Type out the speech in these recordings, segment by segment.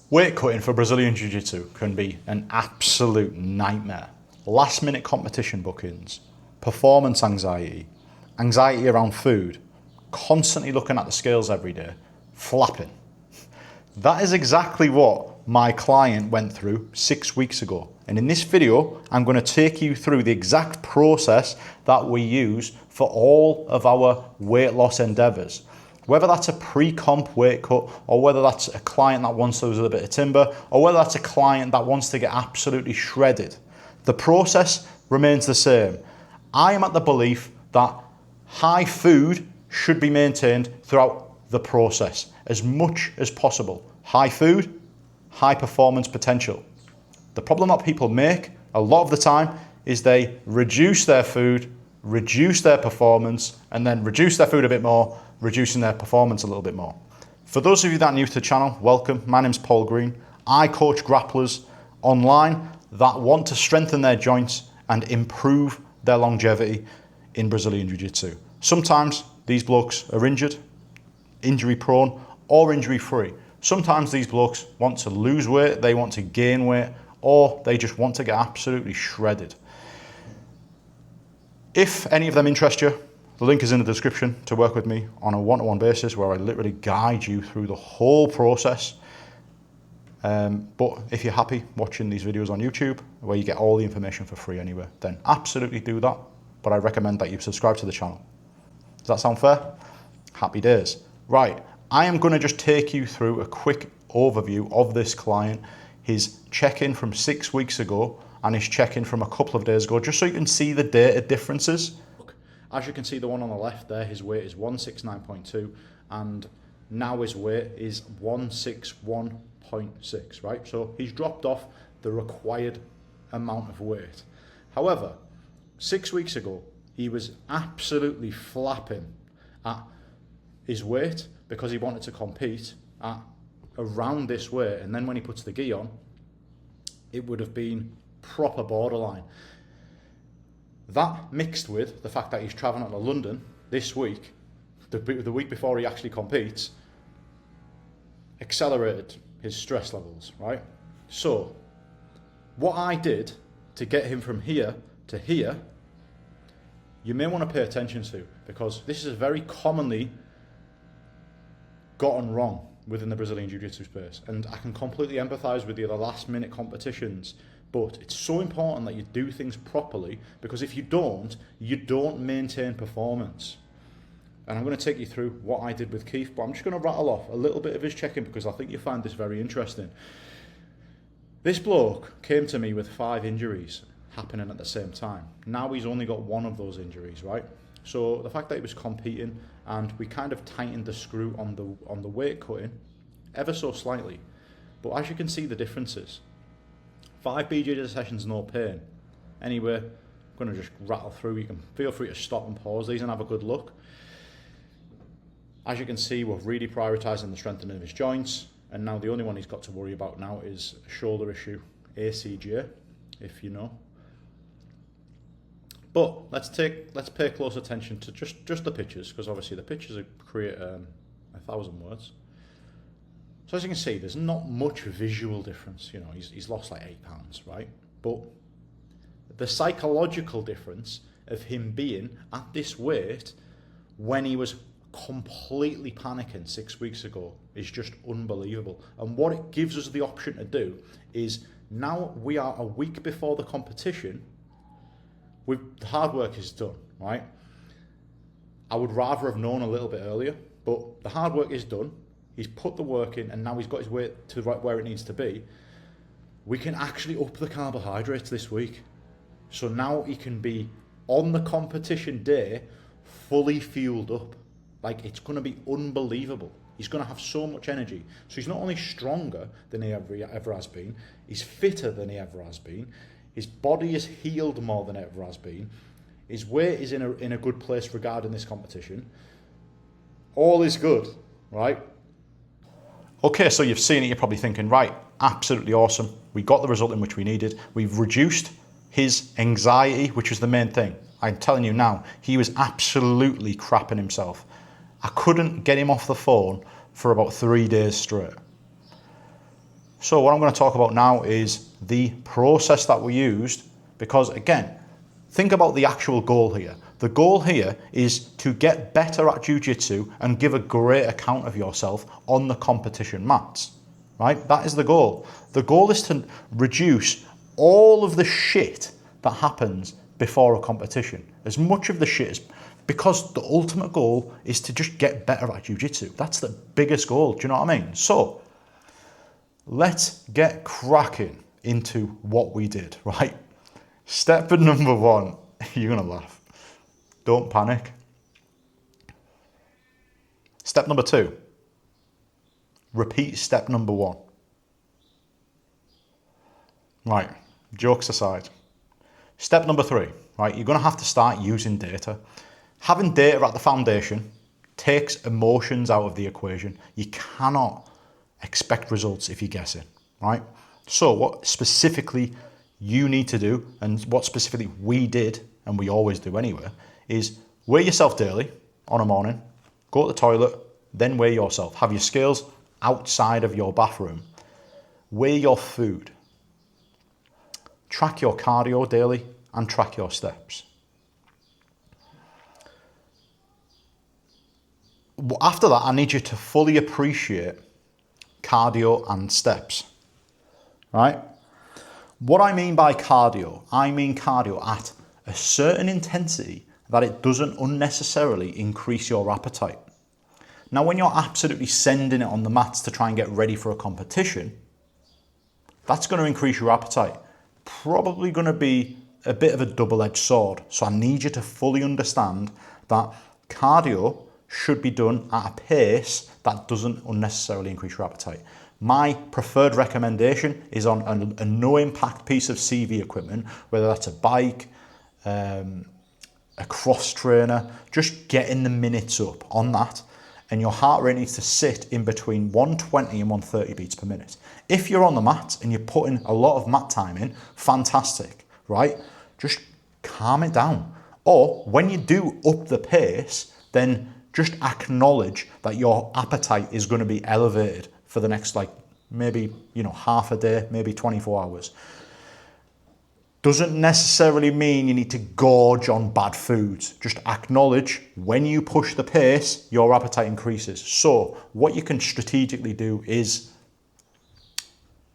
Weight cutting for Brazilian Jiu-Jitsu can be an absolute nightmare. Last minute competition bookings, performance anxiety, anxiety around food, constantly looking at the scales every day, flapping. That is exactly what my client went through 6 weeks ago. And in this video, I'm going to take you through the exact process that we use for all of our weight loss endeavors. Whether that's a pre-comp weight cut, or whether that's a client that wants to lose a little bit of timber, or whether that's a client that wants to get absolutely shredded, the process remains the same. I am at the belief that high food should be maintained throughout the process as much as possible. High food, high performance potential. The problem that people make a lot of the time is they reduce their food, reduce their performance, and then reduce their food a bit more, reducing their performance a little bit more. For those of you that are new to the channel, welcome. My name's Paul Green. I coach grapplers online that want to strengthen their joints and improve their longevity in Brazilian Jiu-Jitsu. Sometimes these blokes are injured, injury prone, or injury free. Sometimes these blokes want to lose weight, they want to gain weight, or they just want to get absolutely shredded. If any of them interest you, the link is in the description to work with me on a one-to-one basis where I literally guide you through the whole process. But if you're happy watching these videos on YouTube, where you get all the information for free anyway, then absolutely do that. But I recommend that you subscribe to the channel. Does that sound fair? Happy days. Right, I am going to just take you through a quick overview of this client, his check-in from 6 weeks ago and his check-in from a couple of days ago, just so you can see the data differences. As you can see, the one on the left there, his weight is 169.2 and now his weight is 161.6, right? So he's dropped off the required amount of weight. However, 6 weeks ago, he was absolutely flapping at his weight because he wanted to compete at around this weight. And then when he puts the gi on, it would have been proper borderline. That mixed with the fact that he's traveling out to London this week, the week before he actually competes, accelerated his stress levels, right? So what I did to get him from here to here, you may want to pay attention to, because this is very commonly gotten wrong within the Brazilian Jiu-Jitsu space. And I can completely empathize with the last minute competitions. But it's so important that you do things properly, because if you don't maintain performance. And I'm going to take you through what I did with Keith, but I'm just going to rattle off a little bit of his check-in because I think you'll find this very interesting. This bloke came to me with 5 injuries happening at the same time. Now he's only got 1 of those injuries, right? So the fact that he was competing, and we kind of tightened the screw on the weight cutting ever so slightly. But as you can see the differences. 5 BJJ sessions, no pain. Anyway, I'm going to just rattle through. You can feel free to stop and pause these and have a good look. As you can see, we're really prioritising the strengthening of his joints. And now the only one he's got to worry about now is a shoulder issue, ACJ, if you know. But let's pay close attention to just the pictures, because obviously the pictures create 1,000 words. So as you can see, there's not much visual difference. You know, he's lost like 8 pounds, right? But the psychological difference of him being at this weight when he was completely panicking 6 weeks ago is just unbelievable. And what it gives us the option to do is, now we are a week before the competition, the hard work is done, right? I would rather have known a little bit earlier, but the hard work is done. He's put the work in, and now he's got his weight to right where it needs to be. We can actually up the carbohydrates this week. So now he can be on the competition day fully fueled up. Like, it's going to be unbelievable. He's going to have so much energy. So he's not only stronger than he ever has been, he's fitter than he ever has been. His body is healed more than it ever has been. His weight is in a good place regarding this competition. All is good, right? Okay, so you've seen it, you're probably thinking, right, absolutely awesome. We got the result in which we needed. We've reduced his anxiety, which is the main thing. I'm telling you now, he was absolutely crapping himself. I couldn't get him off the phone for about 3 days straight. So what I'm going to talk about now is the process that we used, because again, think about the actual goal here. The goal here is to get better at jiu-jitsu and give a great account of yourself on the competition mats, right? That is the goal. The goal is to reduce all of the shit that happens before a competition. As much of the shit as, because the ultimate goal is to just get better at jiu-jitsu. That's the biggest goal, do you know what I mean? So let's get cracking into what we did, right? Step number one, you're gonna laugh. Don't panic. Step number two, repeat step number one. Right, jokes aside. Step number three, right, you're gonna have to start using data. Having data at the foundation takes emotions out of the equation. You cannot expect results if you're guessing, right? So what specifically you need to do, and what specifically we did, and we always do anyway, is weigh yourself daily on a morning, go to the toilet, then weigh yourself. Have your scales outside of your bathroom. Weigh your food. Track your cardio daily and track your steps. After that, I need you to fully appreciate cardio and steps, right? What I mean by cardio, I mean cardio at a certain intensity that it doesn't unnecessarily increase your appetite. Now, when you're absolutely sending it on the mats to try and get ready for a competition, that's going to increase your appetite. Probably going to be a bit of a double-edged sword. So I need you to fully understand that cardio should be done at a pace that doesn't unnecessarily increase your appetite. My preferred recommendation is on a no-impact piece of CV equipment, whether that's a bike, a cross trainer, just getting the minutes up on that, and your heart rate needs to sit in between 120 and 130 beats per minute. If you're on the mat and you're putting a lot of mat time in, fantastic, right? Just calm it down. Or when you do up the pace, then just acknowledge that your appetite is going to be elevated for the next, like, maybe, half a day, maybe 24 hours. Doesn't necessarily mean you need to gorge on bad foods. Just acknowledge when you push the pace, your appetite increases. So what you can strategically do is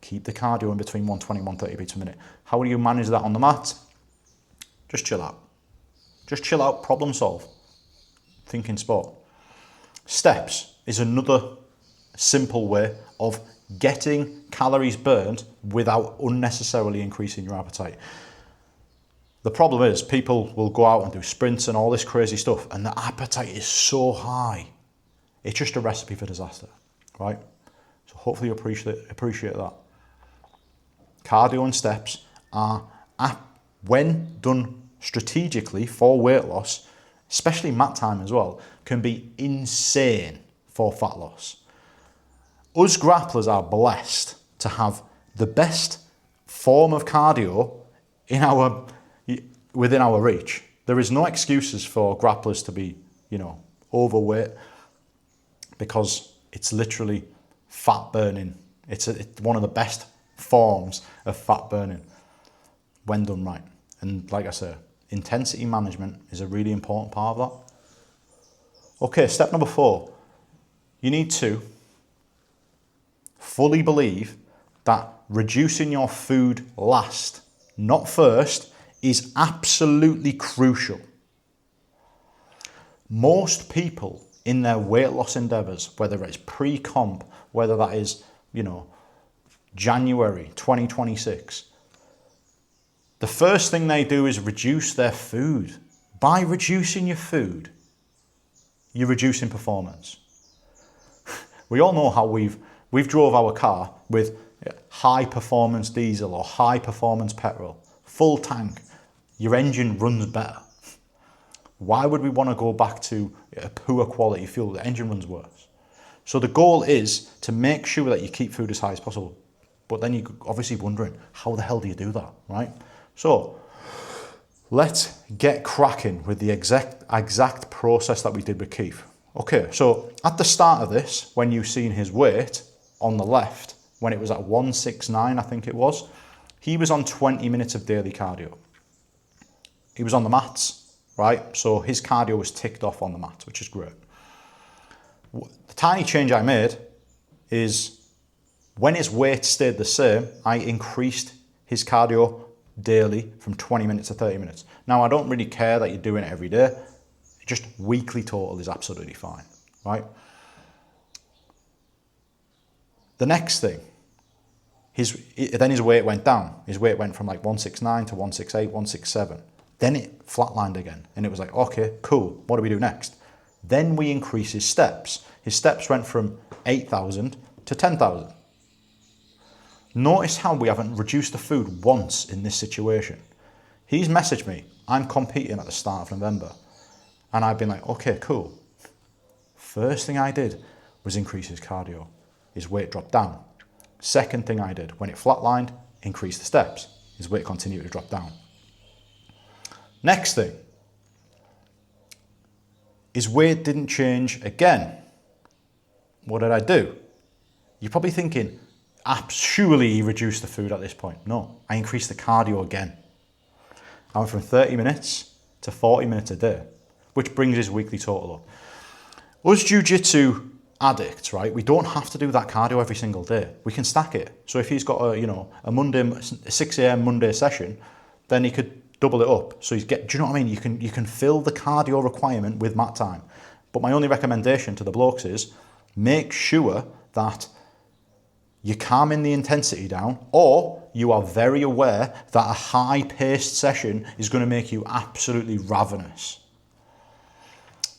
keep the cardio in between 120 and 130 beats a minute. How do you manage that on the mat? Just chill out. Just chill out, problem solve. Thinking sport. Steps is another simple way of getting calories burned without unnecessarily increasing your appetite. The problem is people will go out and do sprints and all this crazy stuff, and the appetite is so high. It's just a recipe for disaster, right? So hopefully you appreciate that. Cardio and steps are, when done strategically for weight loss, especially mat time as well, can be insane for fat loss. Us grapplers are blessed to have the best form of cardio within our reach. There is no excuses for grapplers to be, overweight, because it's literally fat burning. It's one of the best forms of fat burning when done right. And like I said, intensity management is a really important part of that. Okay, step number 4. You need to fully believe that reducing your food last, not first, is absolutely crucial. Most people in their weight loss endeavors, whether it's pre-comp, whether that is, January 2026, the first thing they do is reduce their food. By reducing your food, you're reducing performance. We all know how we've drove our car with high performance diesel or high performance petrol, full tank. Your engine runs better. Why would we want to go back to a poor quality fuel? The engine runs worse. So the goal is to make sure that you keep food as high as possible. But then you're obviously wondering, how the hell do you do that, right? So let's get cracking with the exact process that we did with Keith. Okay, so at the start of this, when you've seen his weight on the left, when it was at 169, I think it was, he was on 20 minutes of daily cardio. He was on the mats, right? So his cardio was ticked off on the mats, which is great. The tiny change I made is when his weight stayed the same, I increased his cardio daily from 20 minutes to 30 minutes. Now, I don't really care that you're doing it every day. Just weekly total is absolutely fine, right? The next thing, then his weight went down. His weight went from like 169 to 168, 167. Then it flatlined again. And it was like, okay, cool. What do we do next? Then we increase his steps. His steps went from 8,000 to 10,000. Notice how we haven't reduced the food once in this situation. He's messaged me, I'm competing at the start of November. And I've been like, okay, cool. First thing I did was increase his cardio. His weight dropped down. Second thing I did, when it flatlined, increase the steps. His weight continued to drop down. Next thing, his weight didn't change again. What did I do? You're probably thinking, surely he reduced the food at this point. No, I increased the cardio again. I went from 30 minutes to 40 minutes a day, which brings his weekly total up. Us jiu-jitsu addicts, right? We don't have to do that cardio every single day. We can stack it. So if he's got a 6 a.m. Monday session, then he could double it up. So do you know what I mean? You can fill the cardio requirement with mat time. But my only recommendation to the blokes is make sure that you're calming the intensity down, or you are very aware that a high-paced session is going to make you absolutely ravenous.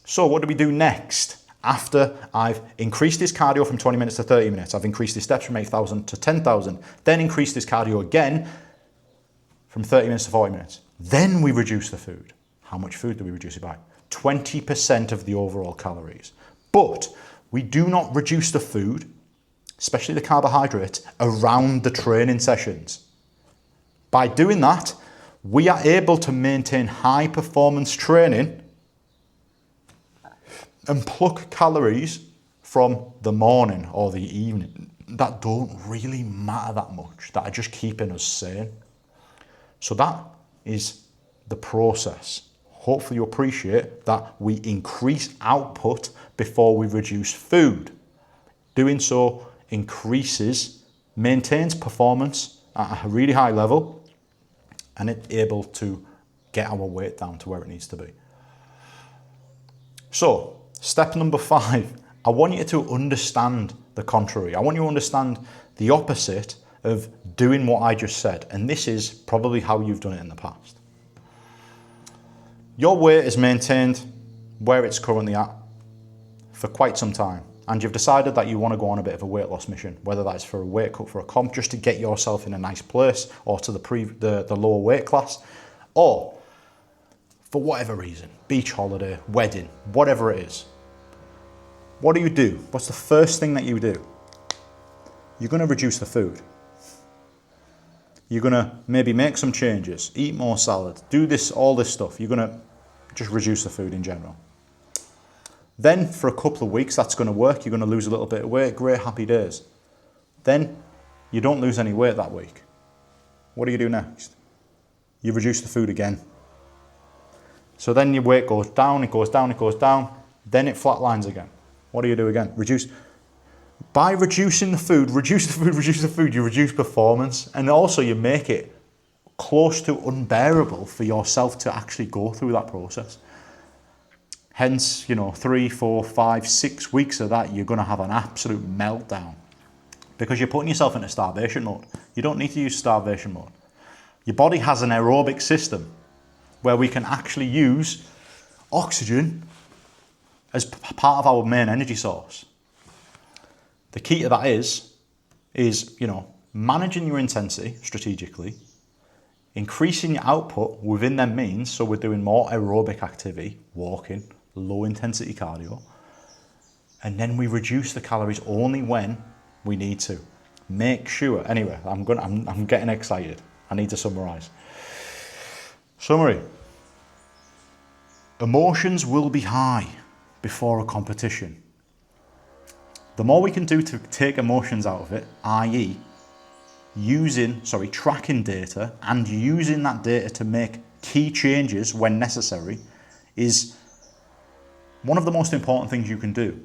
So what do we do next? After I've increased his cardio from 20 minutes to 30 minutes, I've increased his steps from 8,000 to 10,000, then increased his cardio again from 30 minutes to 40 minutes. Then we reduce the food. How much food do we reduce it by? 20% of the overall calories. But we do not reduce the food, especially the carbohydrates, around the training sessions. By doing that, we are able to maintain high performance training and pluck calories from the morning or the evening that don't really matter that much, that are just keeping us sane. So that is the process. Hopefully you appreciate that we increase output before we reduce food. Doing so maintains performance at a really high level, and it's able to get our weight down to where it needs to be. So, step number 5, I want you to understand the contrary. I want you to understand the opposite of doing what I just said, and this is probably how you've done it in the past. Your weight is maintained where it's currently at for quite some time, and you've decided that you want to go on a bit of a weight loss mission, whether that's for a weight cut for a comp, just to get yourself in a nice place, or to the lower weight class, or for whatever reason, beach holiday, wedding, whatever it is. What do you do? What's the first thing that you do? You're going to reduce the food. You're going to maybe make some changes, eat more salad, do all this stuff. You're going to just reduce the food in general. Then for a couple of weeks, that's going to work. You're going to lose a little bit of weight. Great, happy days. Then you don't lose any weight that week. What do you do next? You reduce the food again. So then your weight goes down, it goes down, it goes down. Then it flatlines again. What do you do again? By reducing the food, you reduce performance, and also you make it close to unbearable for yourself to actually go through that process. Hence, 3, 4, 5, 6 weeks of that, you're going to have an absolute meltdown because you're putting yourself into starvation mode. You don't need to use starvation mode. Your body has an aerobic system where we can actually use oxygen as part of our main energy source. The key to that is managing your intensity strategically, increasing your output within them means, so we're doing more aerobic activity, walking, low intensity cardio, and then we reduce the calories only when we need to. Make sure, anyway, I'm getting excited. I need to summarize. Summary. Emotions will be high before a competition. The more we can do to take emotions out of it, i.e. tracking data and using that data to make key changes when necessary, is one of the most important things you can do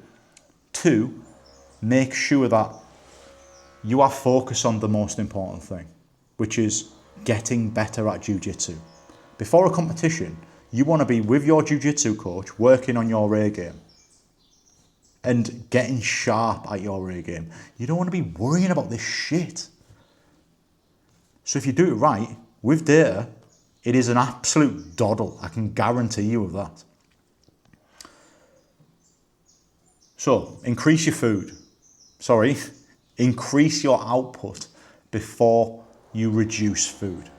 to make sure that you are focused on the most important thing, which is getting better at jiu-jitsu. Before a competition, you want to be with your jiu-jitsu coach working on your A game and getting sharp at your A game. You don't want to be worrying about this shit. So if you do it right, with data, it is an absolute doddle. I can guarantee you of that. So increase your increase your output before you reduce food.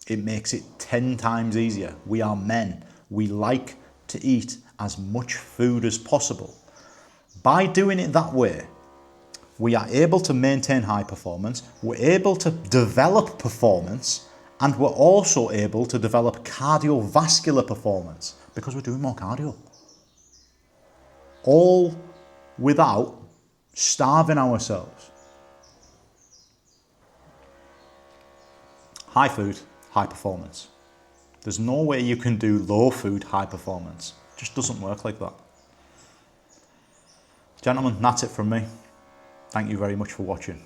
It makes it 10 times easier. We are men. We like to eat as much food as possible. By doing it that way, we are able to maintain high performance, we're able to develop performance, and we're also able to develop cardiovascular performance because we're doing more cardio. All without starving ourselves. High food, high performance. There's no way you can do low food, high performance. It just doesn't work like that. Gentlemen, that's it from me. Thank you very much for watching.